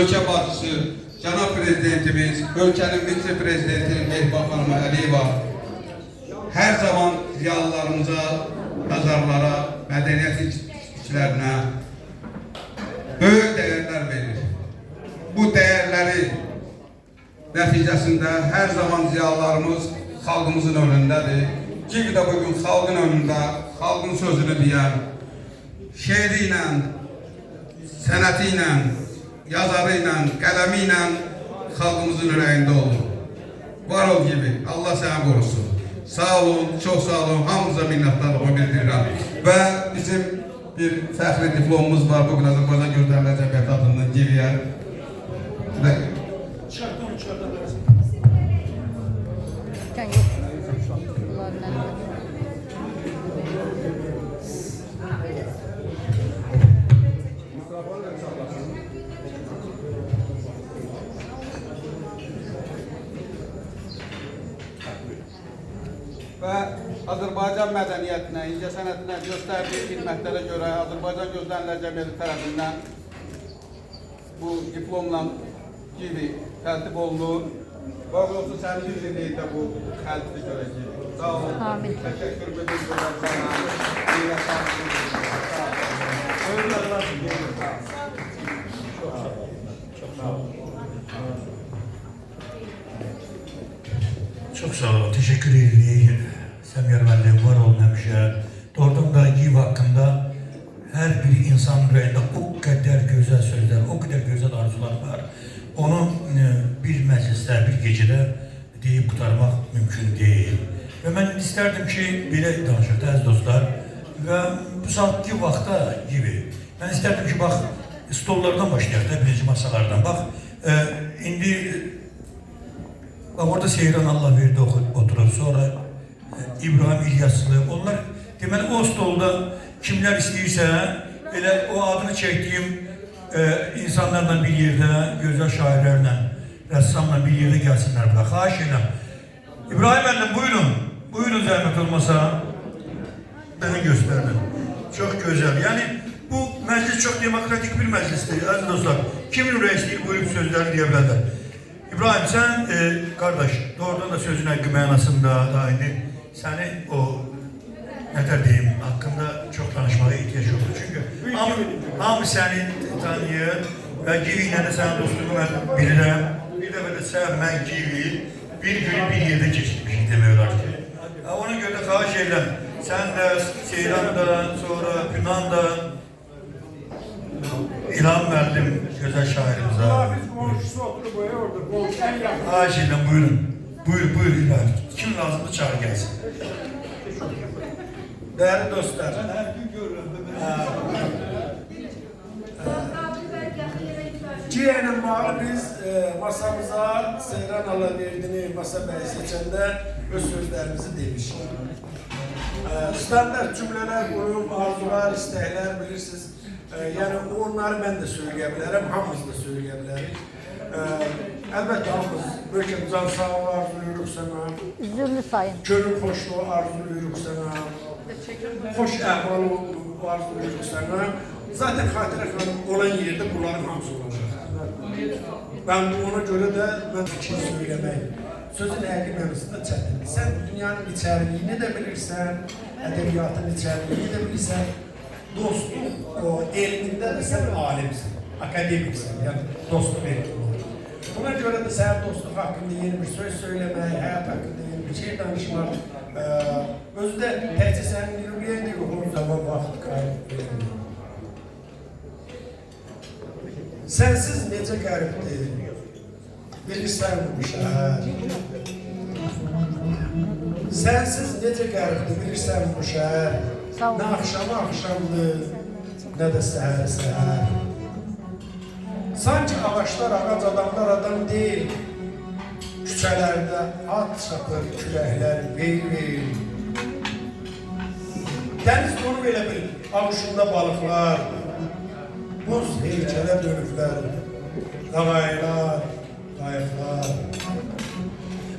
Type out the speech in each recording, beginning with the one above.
Ülke başçısı, Cənab Prezidentimiz, ülkenin vitse-prezidenti Mehriban Hanım Əliyeva her zaman ziyalılarımıza, yazarlara, medeniyet işçilerine büyük değerler verir. Bu değerleri neticesinde her zaman ziyalılarımız halkımızın önündedir. Gibi de bugün halkın önünde, halkın sözünü diyen, şiiriyle, sənətiyle, yazarıyla, qələmiyle halkımızın yüreğinde olur. Var ol gibi. Allah seni korusun. Sağ olun, çok sağ olun. Hamınıza minnətdarlığımı bildirirəm. Ve bizim bir fəxri diplomumuz var. Bugün Azərbaycan Gözlərlə Cəmiyyəti adından geriyə. Və Azərbaycan mədəniyyətinə, incəsənətinə göstərdiyi xidmətlərə görə Azərbaycan Gözlənilər Cəmiyyəti tərəfindən bu diplomla gibi tərtib olunur. Və olsun sənin yüzlüyündə bu xəlqi görəcək. Sağ olun. Amin. Təşəkkür edirəm sana. Çok sağ olun. Teşekkür ederim. Semyer Vəlli var olun həmişə. Doğrudan da GİV hakkında her bir insan yüreğinde o kadar güzel sözler, o kadar güzel arzular var. Onu bir məclisdə, bir gecədə deyib qurtarmaq mümkün değil. Ve ben isterdim ki, belə danışıq, əziz dostlar. Ve bu saatki vaxta gibi. Ben isterdim ki, bak, stollardan başlayaq da, birinci masalardan. Bak, indi bak orada Seyran Allah verdi oturur. Sonra İbrahim İlyaslı. Onlar deməli o stolda kimler istəyirsə, elə o adını çektiğim insanlarla bir yerde, güzel şairlerle, ressamla bir yerde gelsinler buna. Xahiş edirəm. İbrahim Efendim buyurun. Buyurun zahmet olmasa. Beni gösterdim. Çok güzel. Yani bu meclis çok demokratik bir meclistir aziz dostlar. Kimin reisliği buyurup sözlerini diyebilirler. İbrahim sen kardeş doğrudan da sözün hakkı mənasında da indi seni o ne diyeyim hakkında çok danışmaya ihtiyaç yoktur. Çünkü hamı seni tanıyır ve GİV'yle de sen dostluğumu ben bilirəm. Bir de böyle sen ben GİV'i bir günü bir yerde geçirmişim demiyorlar ki. Ona göre xahiş edirəm. Sen de Seyran'dan sonra Yunan'dan İlham verdim güzel şairimize. Biz komşusu oturup orada en yakın. Xahiş edirəm buyurun. Buyur İlham. Kim lazımdı çağır gelsin. Değerli dostlar. Ciğenin bağlı biz masamıza Seyran Alaverdi'ni masa bəyi seçəndə öz sözlərimizi demişik. Standart cümleler kurup, arzular, istekler bilirsiniz. Yani onları ben de söyleyebilirim, hamımız da söyleyebiliriz. Elbette hamımız böyle can sağlığı arzuluyoruz sana. Üzümlü sayın. Gönül hoşluğu arzuluyoruz sana. Hoş ehvalı arzuluyoruz sana. Zaten Xatirə xanım olan yerde bunların hamısı olacak. Ben ona göre de ben fikir söylemeyi. Sözün həqiqi mənasında çətindir. Sən dünyanın içəriyini də bilirsən, ədəbiyyatın içəriyini də bilirsən, dostluq o elmində də sən alimsin, akademiksin, yəni dostluq elmində. Buna görə də sən dostluq haqqında yeni bir söz söyləmək, həyat haqqında yeni bir şey danışmaq, özü də təkcə sənin yürüyən deyil, o zaman vaxt qayıb verir. Sənsiz necə qəribdir? Bilirsən bu şəhər. Sənsiz necə qəribdir, bilirsən bu şəhər. Nə axşamı axşamdır, nə də səhər səhər. Sanki ağaçlar ağac, adamlar adam deyil. Küçələrdə at çapır, küləklər veyl. Dəniz donub elə bil, avuşunda balıqlar, buz heykələ dönüblər, qağaylar, qayıqlar.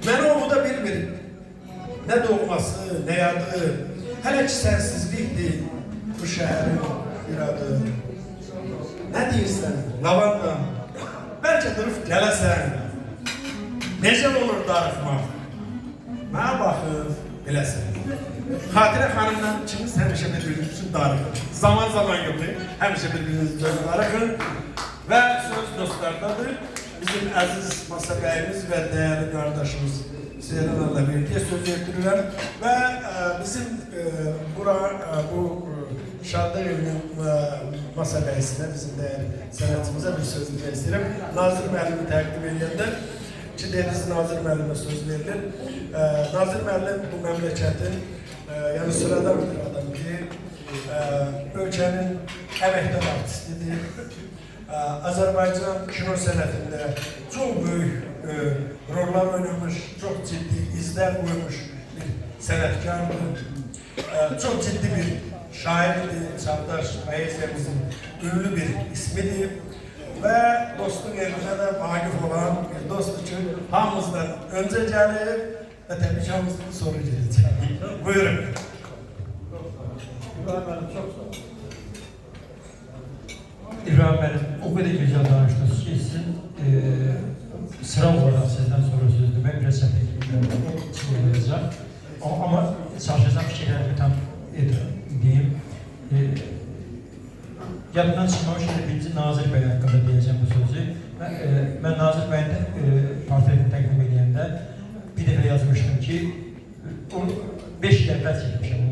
Məni oğuda bilmir. Ne doğması, ne yadı. Hələ ki sənsizlikdir bu şəhərin bir adı. Ne deyirsən? Lavanda. Bəlkə durub gələsən, necə olur darıxmaq? Mənə baxıb, biləsən. Xatirə xanımla ikimiz həmişə bir-birimiz üçün darıxır. Zaman yoxdur, həmişə bir-birimiz üçün darıxır. Və söz dostlardadır. Bizim əziz masabəyimiz və dəyərli qardaşımız Seyran Allaverdiyə söz yetirirəm. Və bizim bu Şadlıq evinin masabəyisinə, bizim dəyərli sənətçimizə bir söz demək istəyirəm. Nazır müəllimi təqdim edəndə ki, dediniz Nazır müəllimə söz verilir. Nazır müəllim bu məmləkətin yəni sıradan bir adam ki, ölkənin əməkdar artistidir. Azərbaycan kino sənətində çox böyük rollar oynamış, çox ciddi izlər qoymuş bir sənətkardır. Çox ciddi bir şairdir, çağdaş poeziyamızın ünlü bir ismidir. Və dostluq evinə də vaqif olan bir dostdur ki, hamımızdan öncə gəlir və təbii ki, hamımızdan sonra gələcək. Buyurun. İbrahim Hanım, çok sağ olun. İbrahim Hanım, o kadar güzel danıştınız ki sizin sıra olarak sizden sonra söz demek biraz çevireceğim. Ama çalışacağım şeyleri tam diyeyim. Yadından çıkmamış birinci Nazır Bey hakkında diyeceğim bu sözü. Ben Nazır Bey'in portretini təqdim edəndə bir dəfə yazmışdım ki, 5 il əvvəl çəkmişəm.